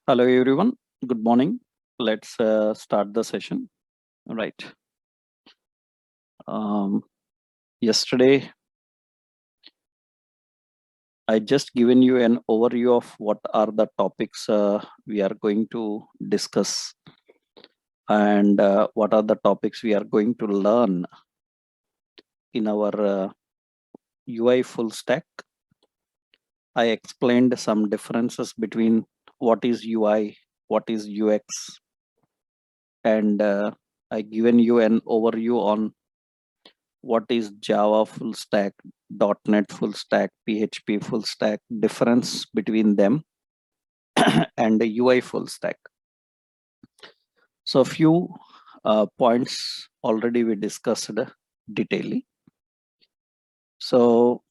Hello, everyone. Good morning. Let's start the session. Right. Um, Yesterday, I just given you an overview of what are the topics we are going to discuss and what are the topics we are going to learn in our UI full stack. I explained some differences between what is UI, what is UX, and I given you an overview on what is Java full stack, .NET full stack, PHP full stack, difference between them and the UI full stack. So a few points already we discussed detailedly. So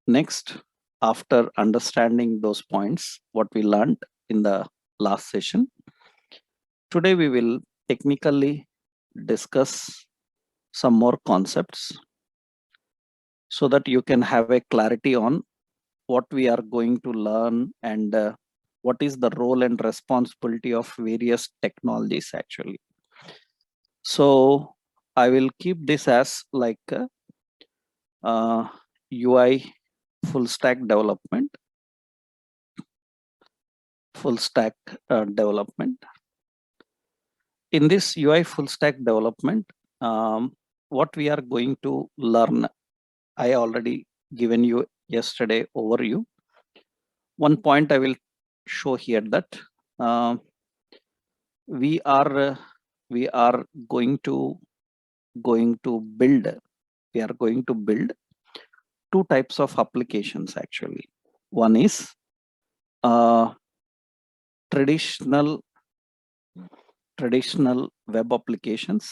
next, after understanding those points, what we learned in the last session, today we will technically discuss some more concepts so that you can have a clarity on what we are going to learn and what is the role and responsibility of various technologies actually. So I will keep this as like UI full stack development, development. In this UI full stack development, what we are going to learn, I already given you yesterday overview. One point I will show here that uh, we are going to build, we are going to build two types of applications actually. One is uh, traditional web applications,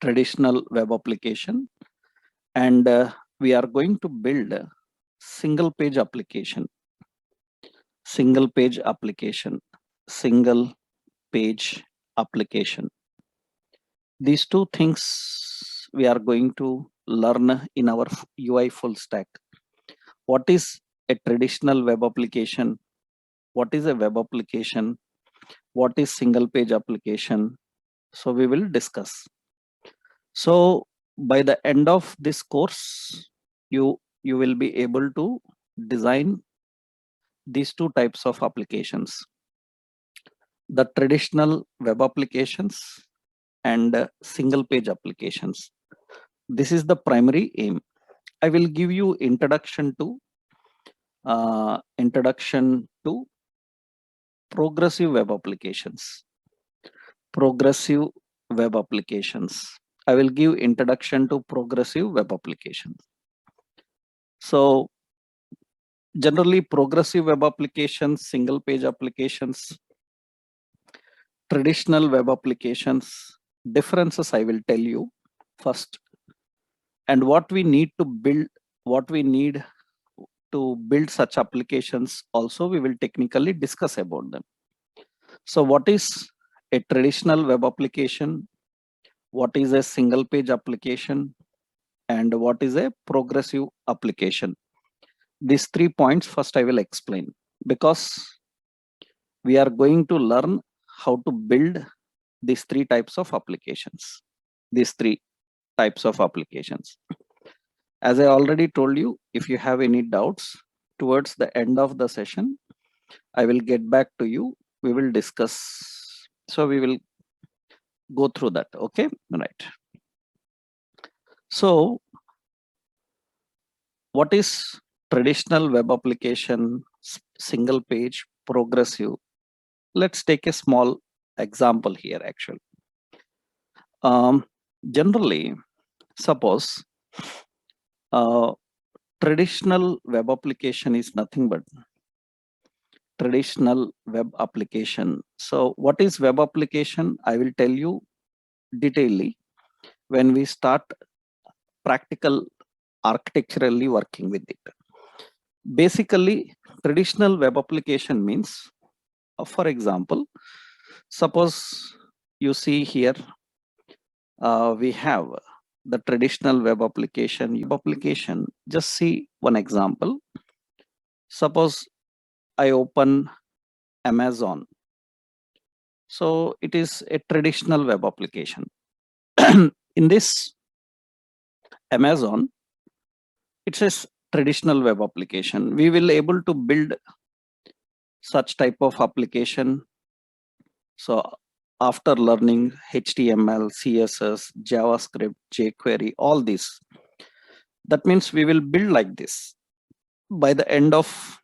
traditional web application, and we are going to build a single page application, single page application, single page application. These two things we are going to learn in our UI full stack. What is a traditional web application? What is a web application? What is single page application? So we will discuss. So by the end of this course, you will be able to design these two types of applications, the traditional web applications and single page applications. This is the primary aim. I will give you introduction to progressive web applications. Progressive web applications. I will give introduction to progressive web applications. So generally progressive web applications, single page applications, traditional web applications, differences I will tell you first, and what we need to build, what we need to build such applications also we will technically discuss about them. So what is a traditional web application? What is a single page application? And what is a progressive application? These 3 points first I will explain, because we are going to learn how to build these 3 types of applications. These 3 types of applications. As I already told you, if you have any doubts towards the end of the session, I will get back to you. We will discuss. So we will go through that. Okay, right. So what is traditional web application, single page, progressive? Let's take a small example here actually. Generally, suppose traditional web application is nothing but traditional web application. So what is web application? I will tell you detailedly when we start practical architecturally working with it. Basically, traditional web application means, for example, suppose you see here, we have the traditional web application. Just see one example. Suppose I open Amazon. So it is a traditional web application. In this Amazon, it's a traditional web application. We will able to build such type of application. So after learning HTML, CSS, JavaScript, jQuery, all this, that means we will build like this. By the end of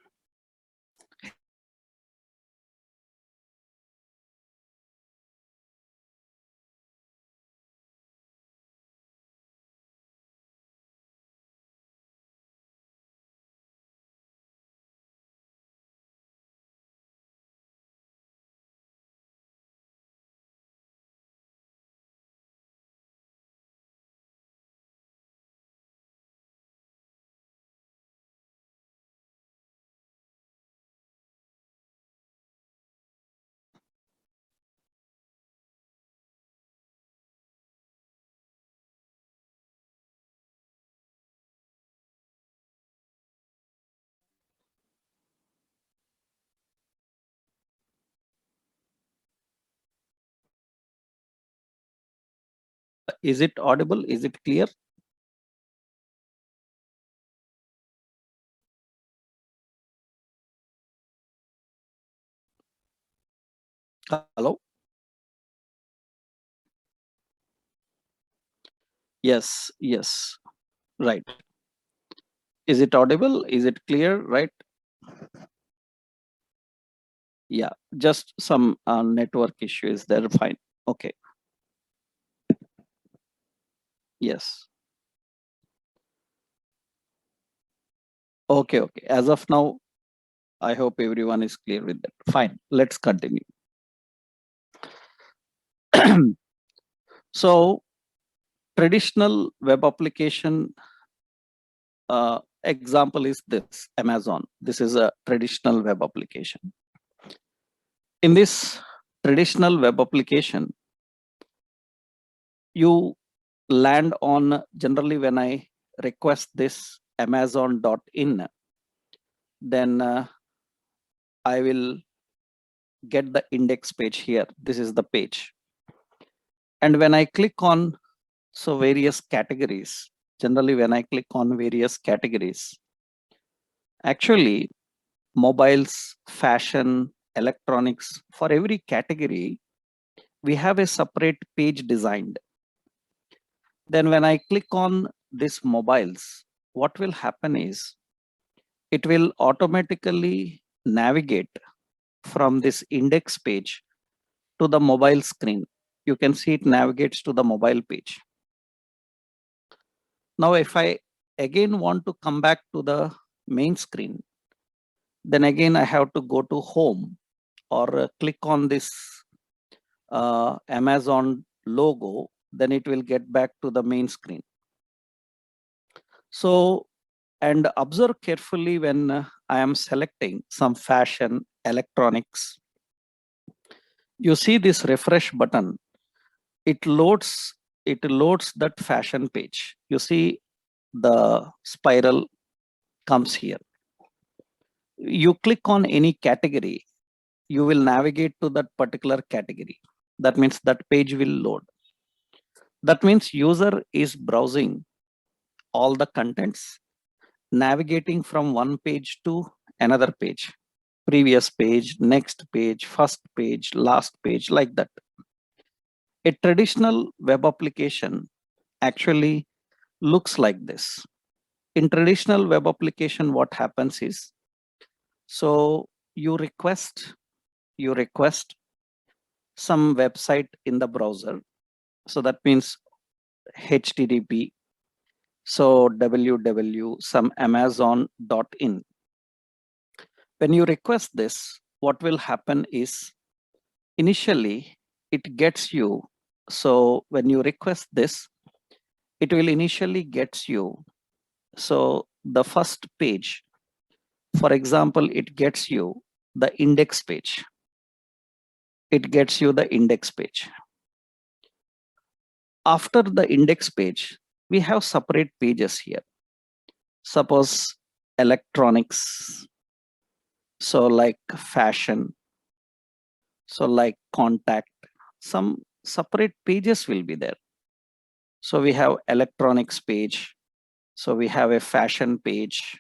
is it audible? Is it clear? Hello? Yes, yes, right. Is it audible? Is it clear? Right? Yeah, just some network issue is there. Fine. Okay. Yes. Okay, okay. As of now, I hope everyone is clear with that. Fine. Let's continue. So traditional web application example is this Amazon. This is a traditional web application. In this traditional web application, you land on generally when I request this Amazon.in, then I will get the index page here. This is the page. And when I click on various categories, generally when I click on various categories, actually mobiles, fashion, electronics, for every category, we have a separate page designed. Then when I click on this mobiles, what will happen is it will automatically navigate from this index page to the mobile screen. You can see it navigates to the mobile page. Now, if I again want to come back to the main screen, then again I have to go to home or click on this Amazon logo, then it will get back to the main screen. So, and observe carefully when I am selecting some fashion, electronics, you see this refresh button, it loads that fashion page. You see the spiral comes here. You click on any category, you will navigate to that particular category. That means that page will load. That means user is browsing all the contents, navigating from one page to another page, previous page, next page, first page, last page, like that. A traditional web application actually looks like this. In traditional web application, what happens is, so you request some website in the browser. So that means HTTP. So www some amazon.in. When you request this, what will happen is initially it gets you. So when you request this, it will initially gets you. So the first page, for example, it gets you the index page. It gets you the index page. After the index page, we have separate pages here. Suppose electronics, so like fashion, So like contact, some separate pages will be there. So we have electronics page. So we have a fashion page.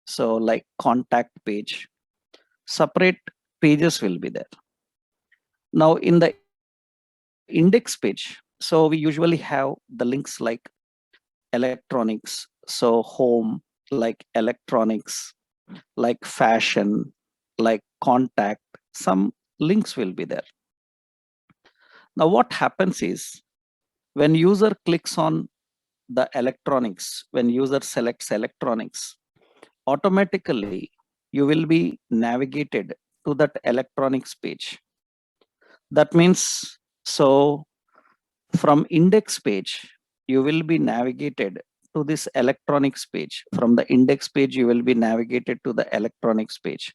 So like contact page, separate pages will be there. Now in the index page, so we usually have the links like electronics, so home, like electronics, like fashion, like contact, some links will be there. Now what happens is when user clicks on the electronics, when user selects electronics, automatically you will be navigated to that electronics page. That means, so from index page, you will be navigated to this electronics page. From the index page, you will be navigated to the electronics page.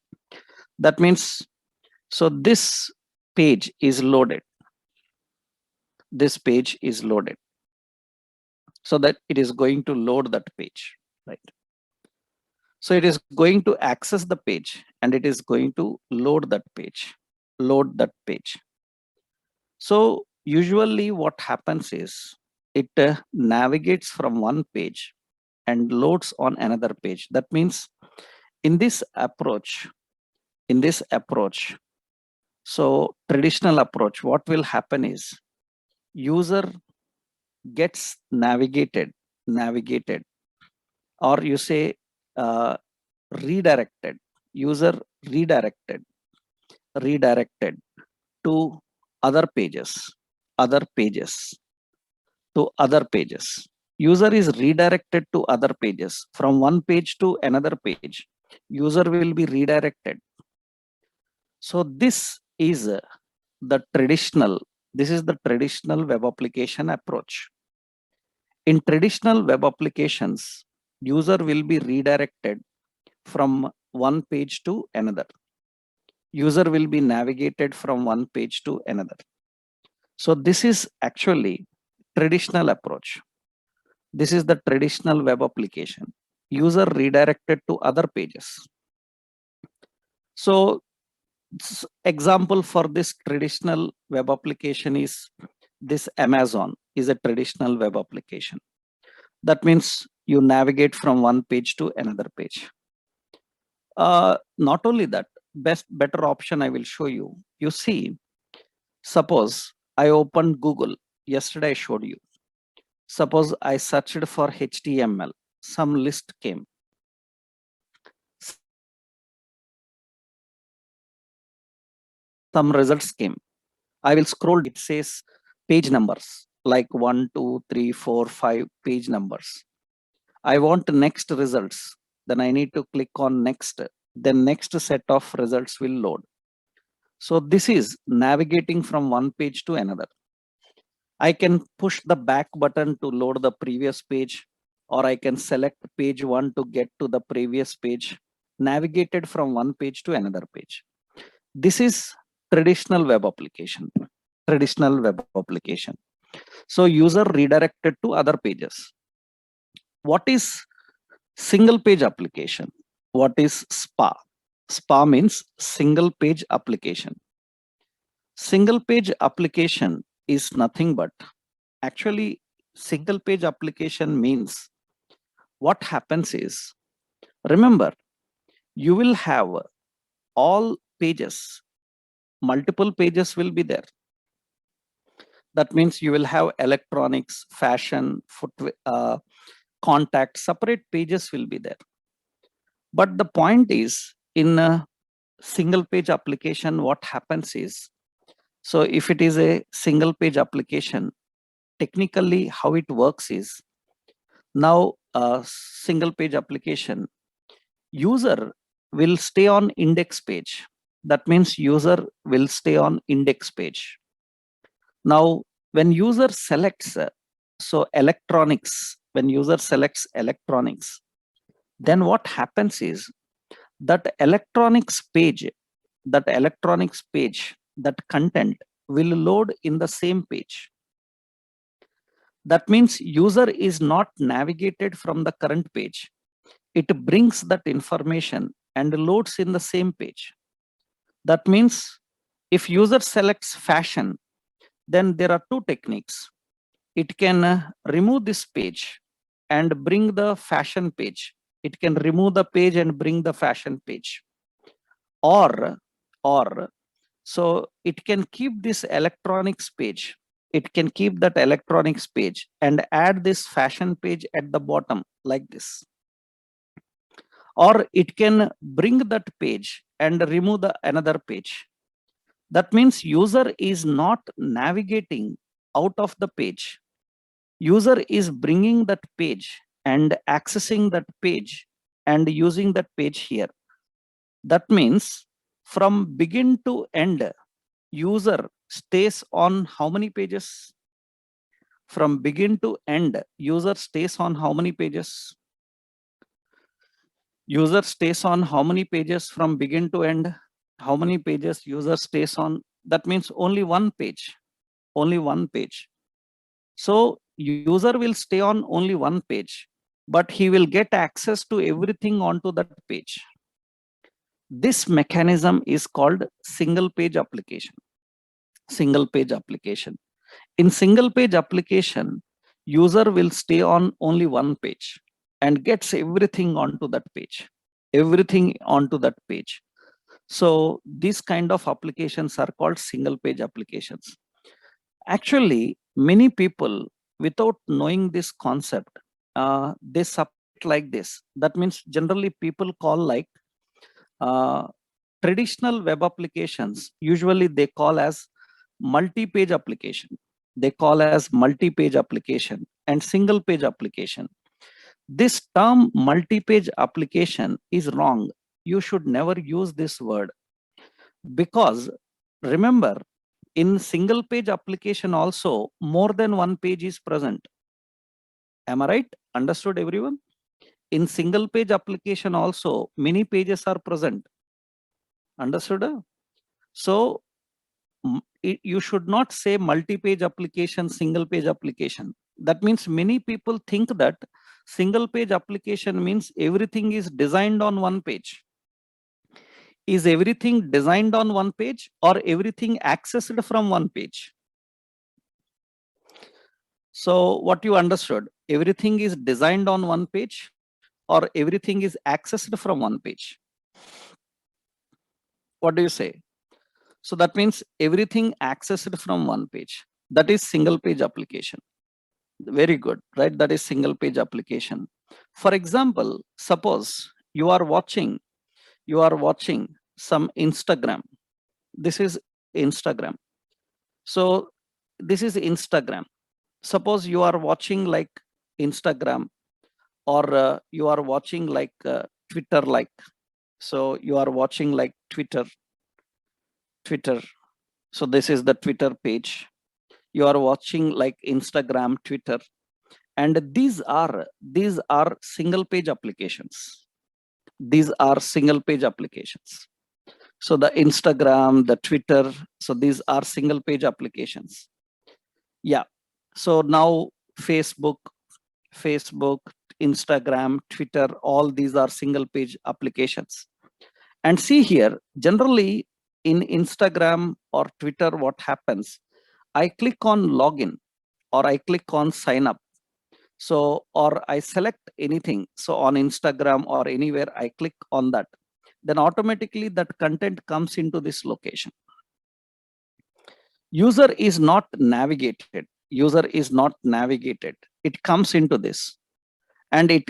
That means, so this page is loaded. This page is loaded. So that it is going to load that page, right? So it is going to access the page and it is going to load that page, load that page. So usually what happens is it navigates from one page and loads on another page. That means in this approach, so traditional approach, what will happen is user gets navigated, or you say uh, redirected, user redirected, redirected to other pages, other pages, to other pages. User is redirected to other pages. From one page to another page, user will be redirected. So this is this is the traditional web application approach. In traditional web applications, user will be redirected from one page to another. User will be navigated from one page to another. So this is actually traditional approach. This is the traditional web application. User redirected to other pages. So example for this traditional web application is this Amazon is a traditional web application. That means you navigate from one page to another page. Not only that, better option I will show you. You see, suppose I opened Google. Yesterday I showed you. Suppose I searched for HTML. Some list came. Some results came. I will scroll. It says page numbers like 1, 2, 3, 4, 5 page numbers. I want next results. Then I need to click on next. Then next set of results will load. So this is navigating from one page to another. I can push the back button to load the previous page, or I can select page 1 to get to the previous page, navigated from one page to another page. This is traditional web application. Traditional web application. So user redirected to other pages. What is single page application? What is SPA? SPA means single page application. Single page application is nothing but, actually single page application means what happens is, remember, you will have all pages, multiple pages will be there. That means you will have electronics, fashion, footwear, contact, separate pages will be there. But the point is, in a single page application, what happens is, so if it is a single page application, technically how it works is, now a single page application, user will stay on index page. That means user will stay on index page. Now, when user selects, so electronics, when user selects electronics, then what happens is that electronics page, that content will load in the same page. That means user is not navigated from the current page. It brings that information and loads in the same page. That means If user selects fashion, then there are two techniques. It can remove this page and bring the fashion page. It can remove the page and bring the fashion page. Or so it can keep this electronics page. It can keep that electronics page and add this fashion page at the bottom like this. Or it can bring that page and remove the another page. That means user is not navigating out of the page. User is bringing that page and accessing that page and using that page here. That means from begin to end, user stays on how many pages? From begin to end, user stays on how many pages? User stays on how many pages from begin to end? How many pages user stays on? That means only one page. Only one page. So user will stay on only one page, but he will get access to everything onto that page. This mechanism is called single page application. Single page application. In single page application, user will stay on only one page and gets everything onto that page. Everything onto that page. So these kind of applications are called single page applications. Actually, many people, without knowing this concept, they submit like this. That means generally people call like traditional web applications, usually they call as multi-page application. They call as multi-page application and single page application. This term multi-page application is wrong. You should never use this word, because remember, in single page application also more than one page is present. Am I right? Understood everyone? In single page application also many pages are present. Understood? So you should not say multi-page application, single page application. That means many people think that single page application means everything is designed on one page. Is everything designed on one page or everything accessed from one page? So what you understood, everything is designed on one page or everything is accessed from one page? What do you say? So that means everything accessed from one page. That is single page application. Very good, right? That is single page application. For example, suppose you are watching some Instagram. This is Instagram. So this is Instagram. Suppose you are watching like Instagram, or you are watching like Twitter, like, so you are watching like Twitter. So this is the Twitter page. You are watching like Instagram, Twitter, and these are single page applications. These are single page applications. So the Instagram, the Twitter, so these are single page applications. Yeah. So now Facebook, Instagram, Twitter, all these are single page applications. And see here, generally in Instagram or Twitter, what happens? I click on login or I click on sign up. So, or I select anything. So on Instagram or anywhere, I click on that. Then automatically that content comes into this location. User is not navigated. User is not navigated. It comes into this. And it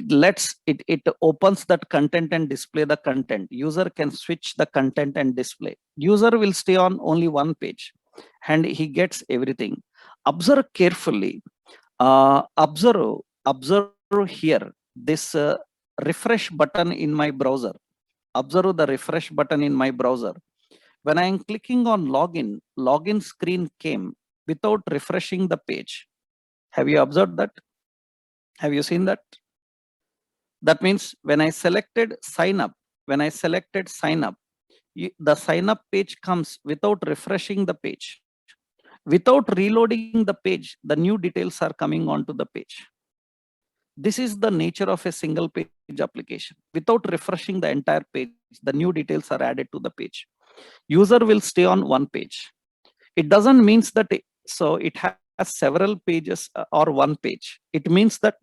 opens that content and display the content. User can switch the content and display. User will stay on only one page and he gets everything. Observe carefully. Observe here this refresh button in my browser. Observe the refresh button in my browser. When I am clicking on login, login screen came without refreshing the page. Have you observed that? Have you seen that? That means when I selected sign up, the sign up page comes without refreshing the page. Without reloading the page, the new details are coming onto the page. This is the nature of a single page application. Without refreshing the entire page, the new details are added to the page. User will stay on one page. It doesn't mean that it has several pages or one page. It means that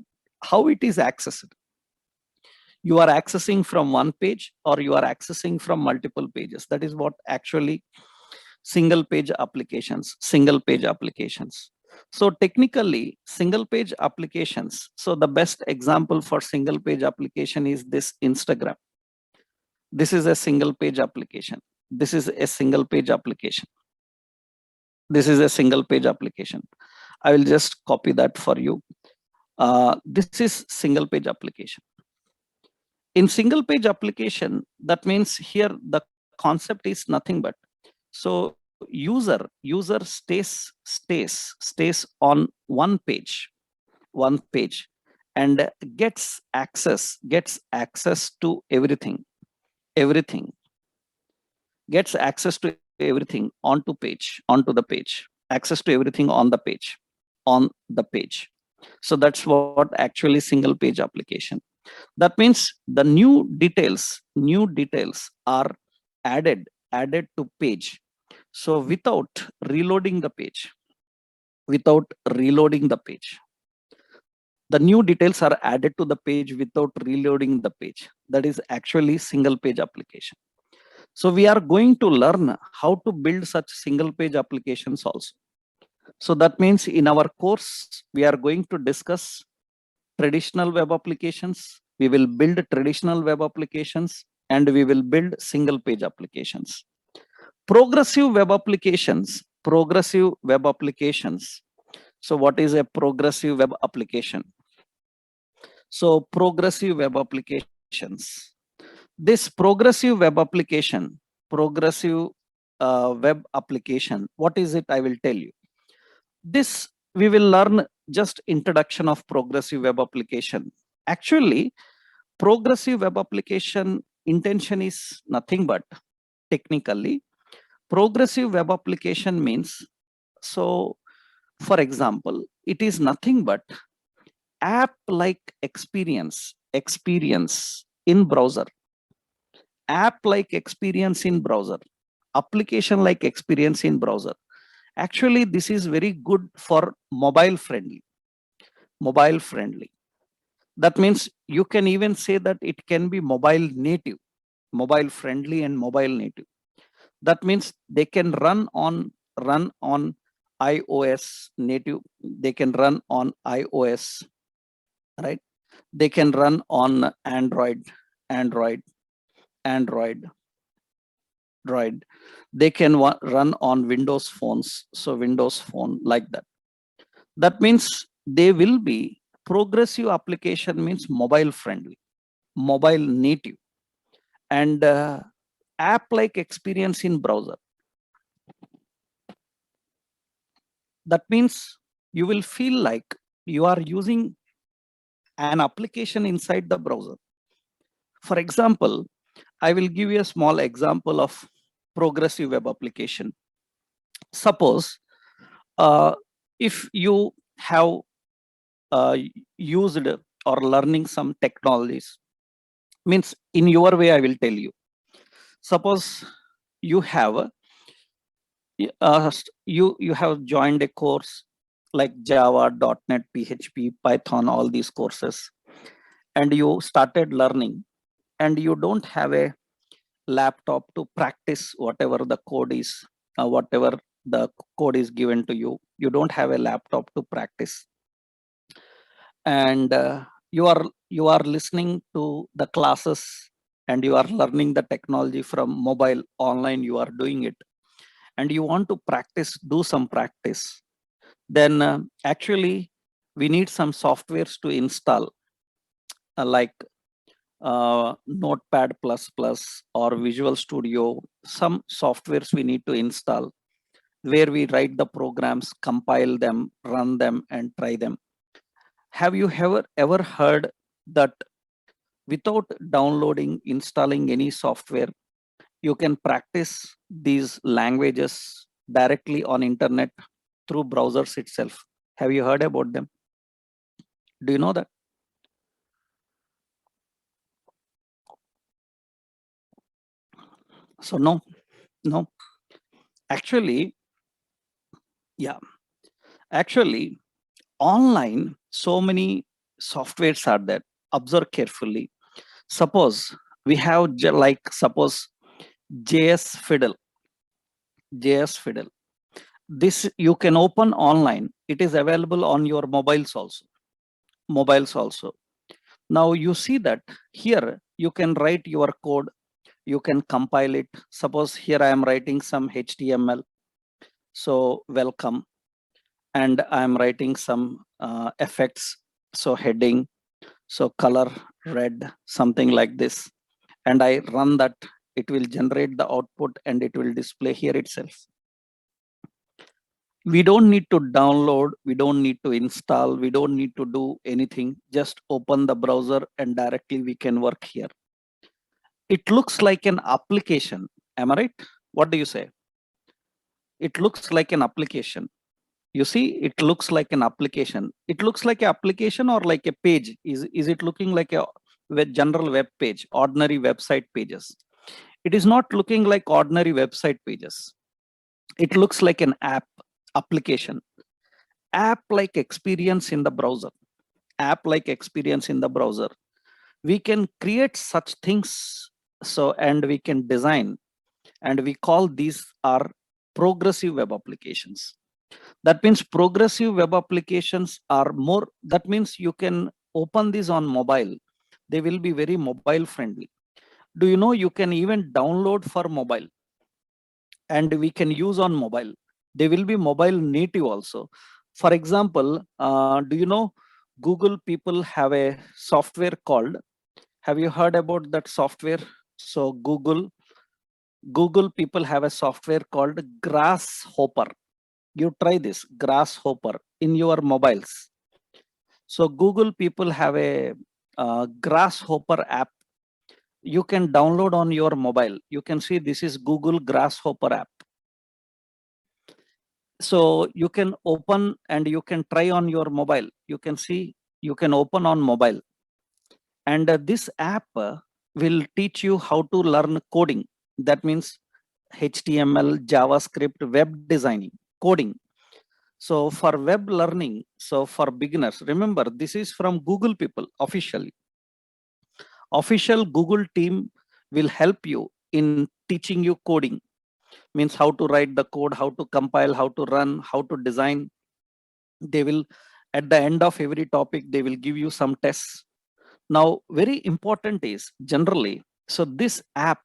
how it is accessed. You are accessing from one page or you are accessing from multiple pages. That is what actually single page applications. So technically single page applications. So the best example for single page application is this Instagram. This is a single page application. This is a single page application. This is a single page application. I will just copy that for you. This is single page application. In single page application, that means here the concept is nothing but, so user stays on one page and gets access to everything gets access to everything onto the page, access to everything on the page. So that's what actually single page application. That means the new details are added to page. So without reloading the page, the new details are added to the page without reloading the page. That is actually single page application. So we are going to learn how to build such single page applications also. So that means in our course, we are going to discuss traditional web applications. We will build traditional web applications and we will build single page applications. Progressive web applications. So what is a progressive web application? So progressive web applications. This progressive web application, what is it? I will tell you. This we will learn just introduction of progressive web application. Actually, progressive web application intention is nothing but technically progressive web application means, so for example, it is nothing but app like experience in browser, application like experience in browser. Actually, this is very good for mobile friendly. That means you can even say that it can be mobile native, mobile friendly and mobile native. That means they can run on iOS native. They can run on iOS, right? They can run on Android. They can run on Windows phones. So Windows phone like that. That means they will be progressive application means mobile friendly, mobile native, and app like experience in browser. That means you will feel like you are using an application inside the browser. For example, I will give you a small example of progressive web application. Suppose if you have used or learning some technologies, means in your way I will tell you. Suppose you have you have joined a course like Java, .NET, PHP, Python, all these courses, and you started learning, and you don't have a laptop to practice whatever the code is, whatever the code is given to you. You don't have a laptop to practice, and you are listening to the classes and you are learning the technology from mobile online. You are doing it, and you want to practice, do some practice. Then actually we need some softwares to install, like Notepad++ or Visual Studio. Some softwares we need to install where we write the programs, compile them, run them, and try them. Have you ever heard that without downloading, installing any software, you can practice these languages directly on internet through browsers itself? Have you heard about them? Do you know that? So no, No, actually, yeah, actually, online, so many softwares are there. Observe carefully. Suppose we have suppose JS Fiddle, JS Fiddle. This you can open online. It is available on your mobiles also. Mobiles also. Now you see that here you can write your code. You can compile it. Suppose here I am writing some HTML. So welcome, and I am writing some effects. So heading, so color red, something like this, and I run that. It will generate the output and it will display here itself. We don't need to download, we don't need to install, we don't need to do anything. Just open the browser and directly we can work here. It looks like an application. Am I right? What do you say? It looks like an application. You see, it looks like an application. It looks like an application or like a page. Is it looking like a general web page, ordinary website pages? It is not looking like ordinary website pages. It looks like an app, application, app like experience in the browser. App like experience in the browser. We can create such things, so, and we can design, and we call these are progressive web applications. That means progressive web applications are more, that means you can open these on mobile. They will be very mobile friendly. Do you know you can even download for mobile and we can use on mobile? They will be mobile native also. For example, do you know Google people have a software called, have you heard about that software? So Google people have a software called Grasshopper. You try this Grasshopper in your mobiles. So Google people have a Grasshopper app. You can download on your mobile. You can see this is Google Grasshopper app. So you can open and you can try on your mobile. You can see, you can open on mobile. And this app will teach you how to learn coding. That means HTML, JavaScript, web designing, coding. So for web learning, so for beginners, remember this is from Google people officially. Official Google team will help you in teaching you coding. Means how to write the code, how to compile, how to run, how to design. They will, at the end of every topic, they will give you some tests. Now, very important is generally, so this app,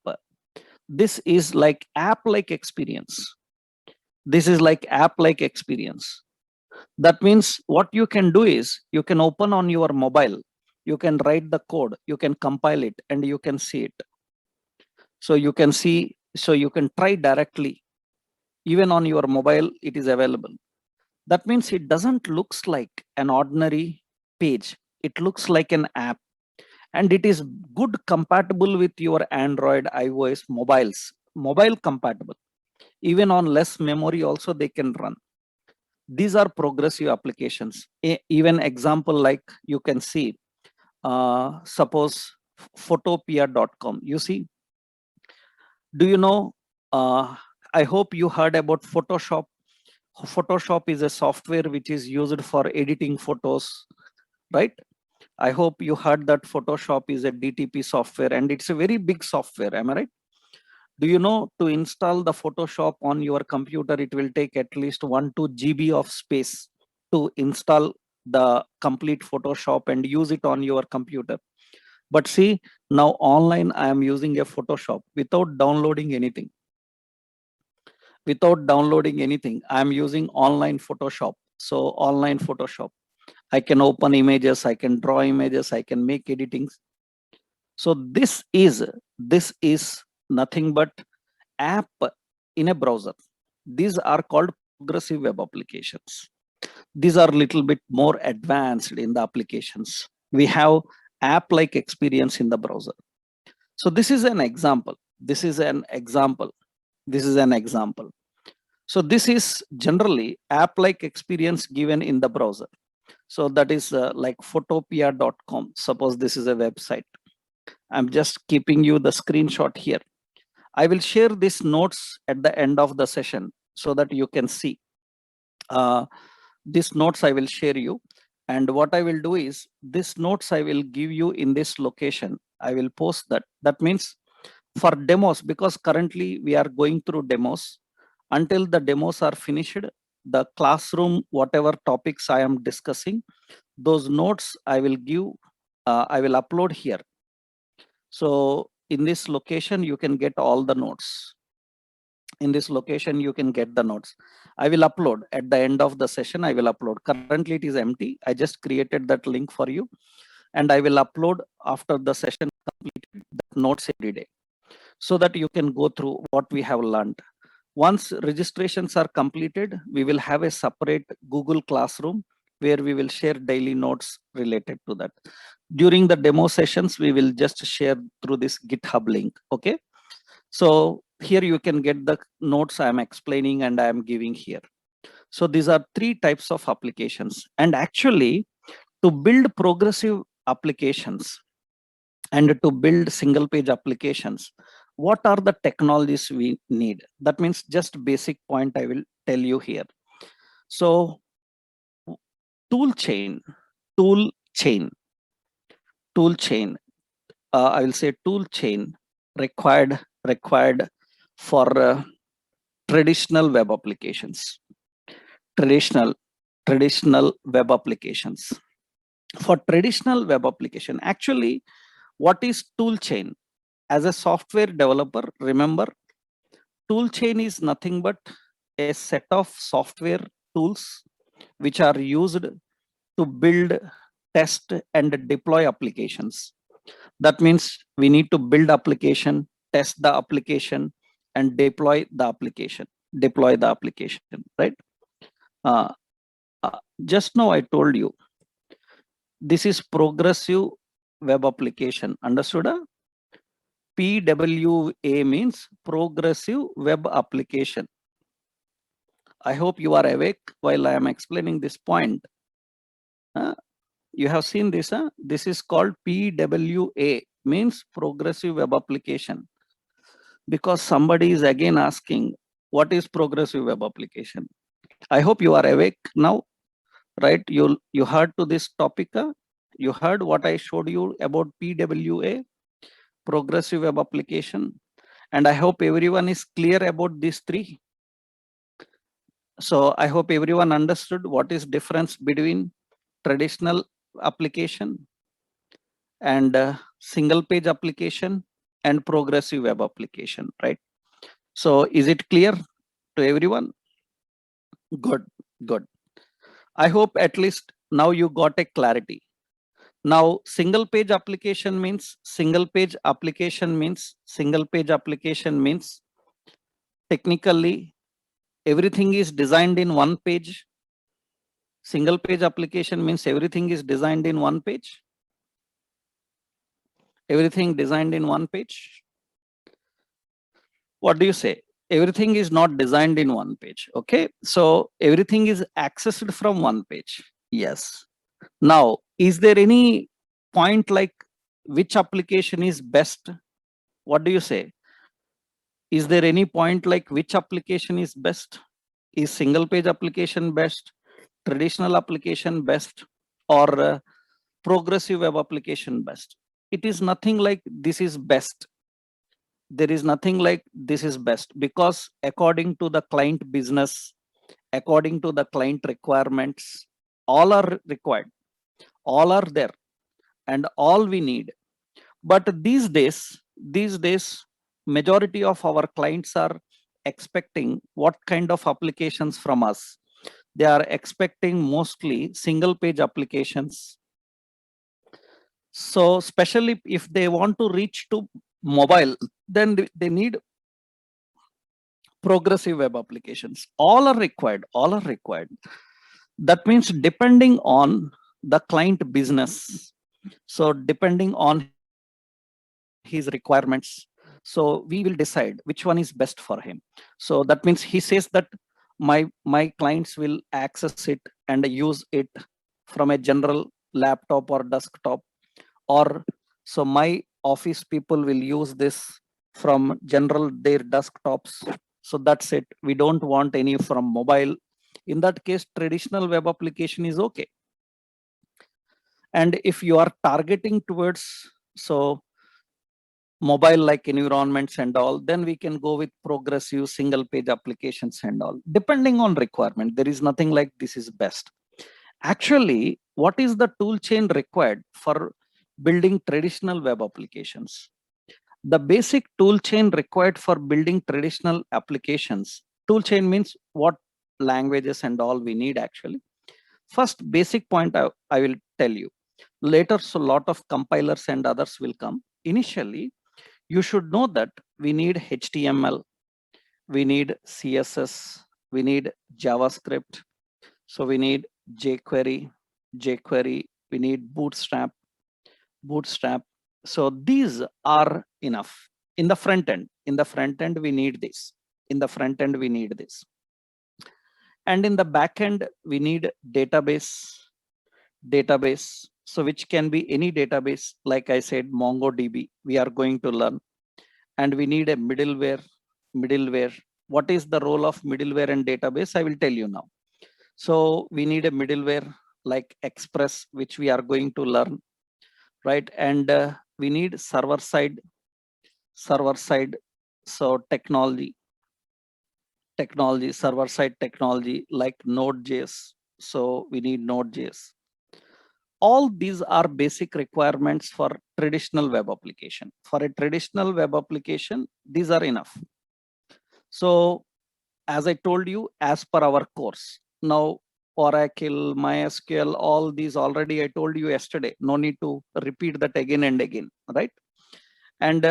this is like app like experience. This is like app like experience. That means what you can do is you can open on your mobile, you can write the code, you can compile it, and you can see it. So you can see, so you can try directly. Even on your mobile, it is available. That means it doesn't looks like an ordinary page. It looks like an app, and it is good compatible with your Android, iOS mobiles, mobile compatible. Even on less memory also they can run. These are progressive applications. Even example like you can see, suppose photopea.com. You see, do you know, I hope you heard about Photoshop. Photoshop is a software which is used for editing photos, right? I hope you heard that Photoshop is a DTP software and it's a very big software. Am I right? Do you know to install the Photoshop on your computer, it will take at least 1-2 GB of space to install the complete Photoshop and use it on your computer. But see, now online, I am using a Photoshop without downloading anything. Without downloading anything, I am using online Photoshop. So online Photoshop, I can open images, I can draw images, I can make editings. So this is nothing but app in a browser. These are called progressive web applications. These are little bit more advanced in the applications. We have app like experience in the browser. So this is an example. This is an example. This is an example. So this is generally app like experience given in the browser. So that is like photopea.com. Suppose this is a website. I'm just keeping you the screenshot here. I will share these notes at the end of the session so that you can see. These notes I will share you. And what I will do is, these notes I will give you in this location. I will post that. That means for demos, because currently we are going through demos. Until the demos are finished, the classroom, whatever topics I am discussing, those notes I will give, I will upload here. So in this location, you can get all the notes. In this location, you can get the notes. I will upload at the end of the session. I will upload. Currently, it is empty. I just created that link for you, and I will upload after the session completed the notes every day, so that you can go through what we have learned. Once registrations are completed, we will have a separate Google Classroom where we will share daily notes related to that. During the demo sessions, we will just share through this GitHub link. Okay. So here you can get the notes I am explaining and I am giving here. So these are 3 types of applications. And actually, to build progressive applications and to build single page applications, what are the technologies we need? That means just basic point I will tell you here. So tool chain, tool chain, tool chain, I will say tool chain required for traditional web applications. Traditional web applications. For traditional web application, actually, what is tool chain? As a software developer, remember, tool chain is nothing but a set of software tools which are used to build, test, and deploy applications. That means we need to build application, test the application, and deploy the application. Right? Uh, just now I told you, this is progressive web application. Understood? PWA means progressive web application. I hope you are awake while I am explaining this point. You have seen this. This is called PWA, means progressive web application. Because somebody is again asking, what is progressive web application? I hope you are awake now, right? You heard to this topic. You heard what I showed you about PWA, progressive web application. And I hope everyone is clear about these 3. So I hope everyone understood what is difference between traditional application and single page application and progressive web application, right? So is it clear to everyone? Good, good. I hope at least now you got a clarity. Now, single page application means technically everything is designed in one page. Single page application means everything is designed in one page. Everything designed in one page. What do you say? Everything is not designed in one page. Okay. So everything is accessed from one page. Yes. Now, is there any point like which application is best? What do you say? Is there any point like which application is best? Is single page application best, traditional application best, or progressive web application best? It is nothing like this is best. There is nothing like this is best, because according to the client business, according to the client requirements, all are required, all are there, and all we need. But these days, majority of our clients are expecting what kind of applications from us? They are expecting mostly single page applications. So especially if they want to reach to mobile, then they need progressive web applications. All are required, all are required. That means depending on the client business. So depending on his requirements, so we will decide which one is best for him. So that means he says that my clients will access it and use it from a general laptop or desktop, or so my office people will use this from general their desktops. So that's it. We don't want any from mobile. In that case, traditional web application is okay. And if you are targeting towards so mobile like environments and all, then we can go with progressive single page applications and all, depending on requirement. There is nothing like this is best. Actually, what is the tool chain required for building traditional web applications? The basic tool chain required for building traditional applications. Tool chain means what languages and all we need actually. First basic point I will tell you. Later, so lot of compilers and others will come. Initially, you should know that we need HTML, we need CSS, we need JavaScript. So we need jQuery, we need Bootstrap. So these are enough. In the front end, we need this. And in the back end, we need database. So which can be any database, like I said, MongoDB, we are going to learn. And we need a middleware. What is the role of middleware and database? I will tell you now. So we need a middleware like Express, which we are going to learn, right? And we need server side. So technology, server side technology like Node.js. So we need Node.js. All these are basic requirements for traditional web application. For a traditional web application, these are enough. So as I told you, as per our course, now Oracle, MySQL, all these already I told you yesterday. No need to repeat that again and again, right? And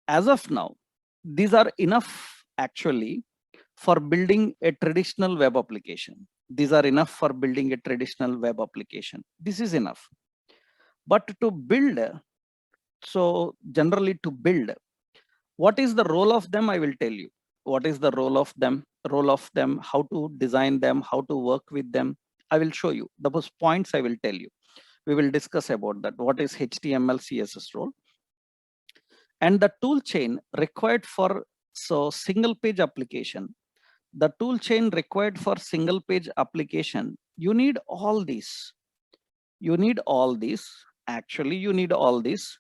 as of now, these are enough actually for building a traditional web application. These are enough for building a traditional web application. This is enough. But to build, so generally to build, what is the role of them? I will tell you. What is the role of them? How to design them, how to work with them. I will show you. Those points I will tell you. We will discuss about that. What is HTML, CSS role? And the tool chain required for single page application. The tool chain required for single page application. You need all these. Actually, you need all this.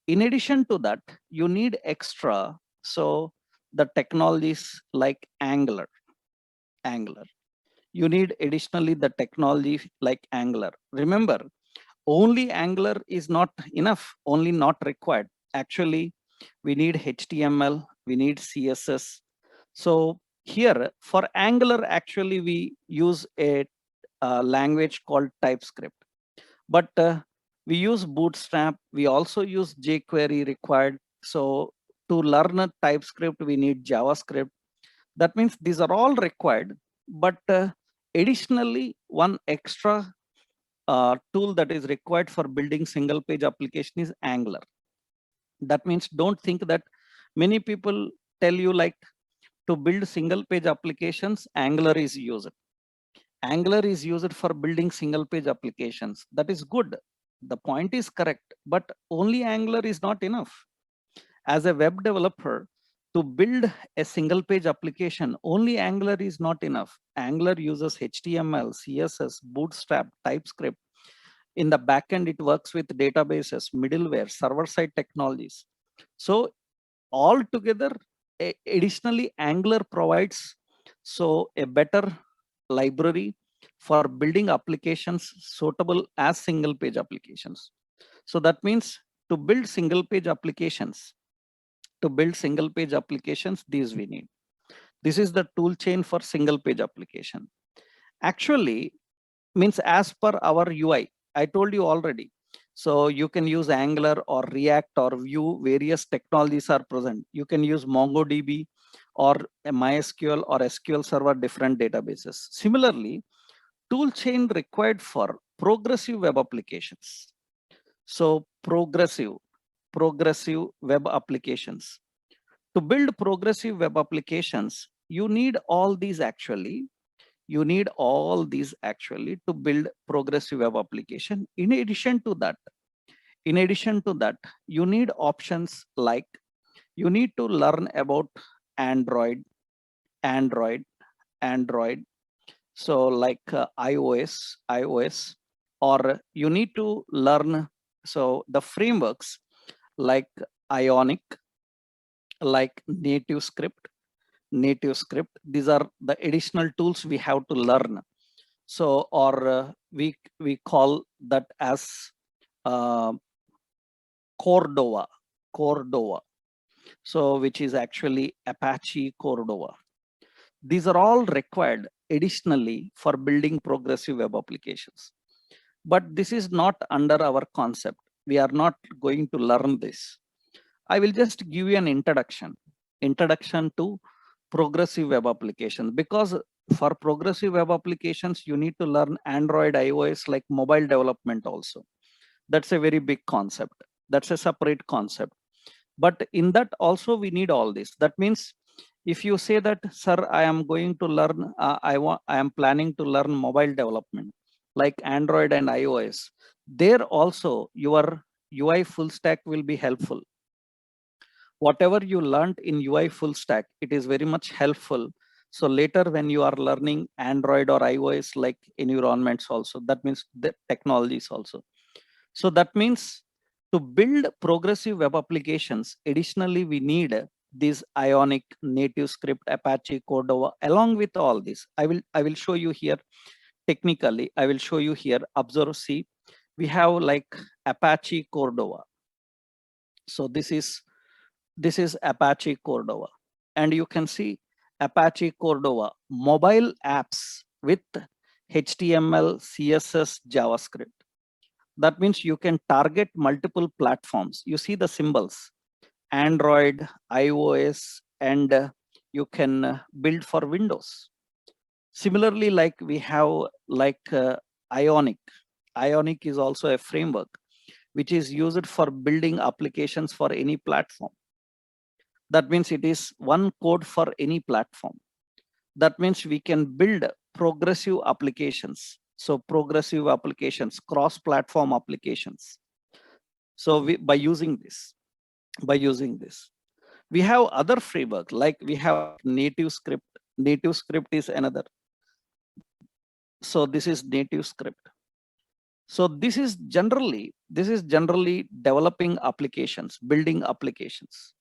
In addition to that, you need extra. So the technologies like Angular. You need additionally the technology like Angular. Remember, only Angular is not enough, only not required. Actually, we need HTML, we need CSS. So here for Angular, actually we use a language called TypeScript. But we use Bootstrap. We also use jQuery required. So to learn a TypeScript, we need JavaScript. That means these are all required. But additionally, one extra tool that is required for building single page application is Angular. That means don't think that many people tell you like to build single page applications, Angular is used. Angular is used for building single page applications. That is good. The point is correct, but only Angular is not enough. As a web developer, to build a single page application, only Angular is not enough. Angular uses HTML, CSS, Bootstrap, TypeScript. In the backend, it works with databases, middleware, server-side technologies. So altogether, additionally, Angular provides a better library for building applications suitable as single page applications. So that means to build single page applications, these we need. This is the tool chain for single page application. Actually means as per our UI, I told you already. So you can use Angular or React or Vue, various technologies are present. You can use MongoDB or MySQL or SQL Server, different databases. Similarly, tool chain required for progressive web applications. So progressive web applications. To build progressive web applications, you need all these actually. You need all these actually to build progressive web application. In addition to that, you need options like you need to learn about Android. So like iOS, or you need to learn so the frameworks like Ionic, like native script. These are the additional tools we have to learn. So, or we call that as uh, Cordova. So which is actually Apache Cordova. These are all required additionally for building progressive web applications. But this is not under our concept. We are not going to learn this. I will just give you an introduction to progressive web applications, because for progressive web applications, you need to learn Android, iOS, like mobile development also. That's a very big concept. That's a separate concept. But in that also we need all this. That means if you say that, sir, I am going to learn, I am planning to learn mobile development like Android and iOS, there also your UI full stack will be helpful. Whatever you learned in UI full stack, it is very much helpful. So later when you are learning Android or iOS like environments also, that means the technologies also. So that means to build progressive web applications, additionally, we need this Ionic, native script, Apache, Cordova. Along with all this, I will show you here technically. I will show you here. Observe, see, we have like Apache Cordova. So this is Apache Cordova, and you can see Apache Cordova mobile apps with HTML, CSS, JavaScript. That means you can target multiple platforms. You see the symbols, Android, iOS, and you can build for Windows. Similarly, like we have like Ionic. Ionic is also a framework which is used for building applications for any platform. That means it is one code for any platform. That means we can build progressive applications. So progressive applications, cross-platform applications. So by using this, we have other framework, like we have native script. Native script is another. So this is native script. So this is generally developing applications, building applications.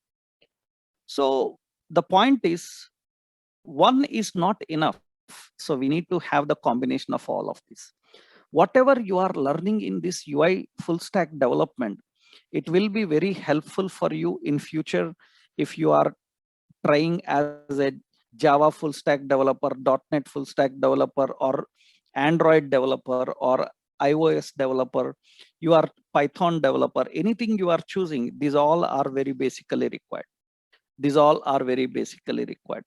So the point is, one is not enough. So we need to have the combination of all of this. Whatever you are learning in this UI full stack development, it will be very helpful for you in future if you are trying as a Java full stack developer, .NET full stack developer, or Android developer, or iOS developer, you are Python developer, anything you are choosing, these all are very basically required. These all are very basically required.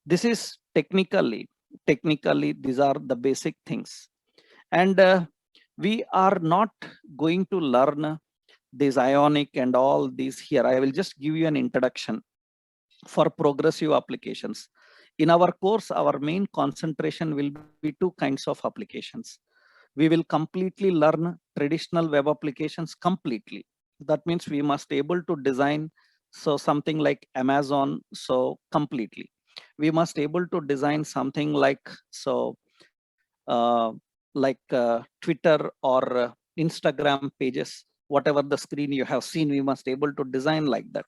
This is technically, these are the basic things. And we are not going to learn this Ionic and all these here. I will just give you an introduction for progressive applications. In our course, our main concentration will be two kinds of applications. We will completely learn traditional web applications completely. That means we must able to design so something like Amazon so completely. We must able to design something like so Twitter or Instagram pages, whatever the screen you have seen, we must able to design like that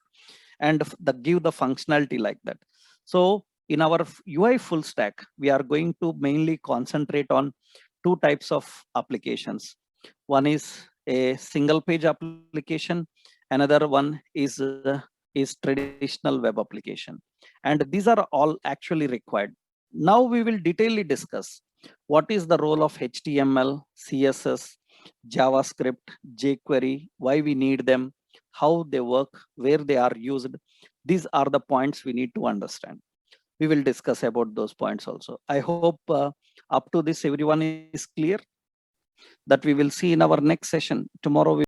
and give the functionality like that. So in our UI full stack, we are going to mainly concentrate on two types of applications. One is a single page application. Another one is traditional web application. And these are all actually required. Now we will detailedly discuss what is the role of HTML, CSS, JavaScript, jQuery, why we need them, how they work, where they are used. These are the points we need to understand. We will discuss about those points also. I hope up to this everyone is clear, that we will see in our next session. Tomorrow we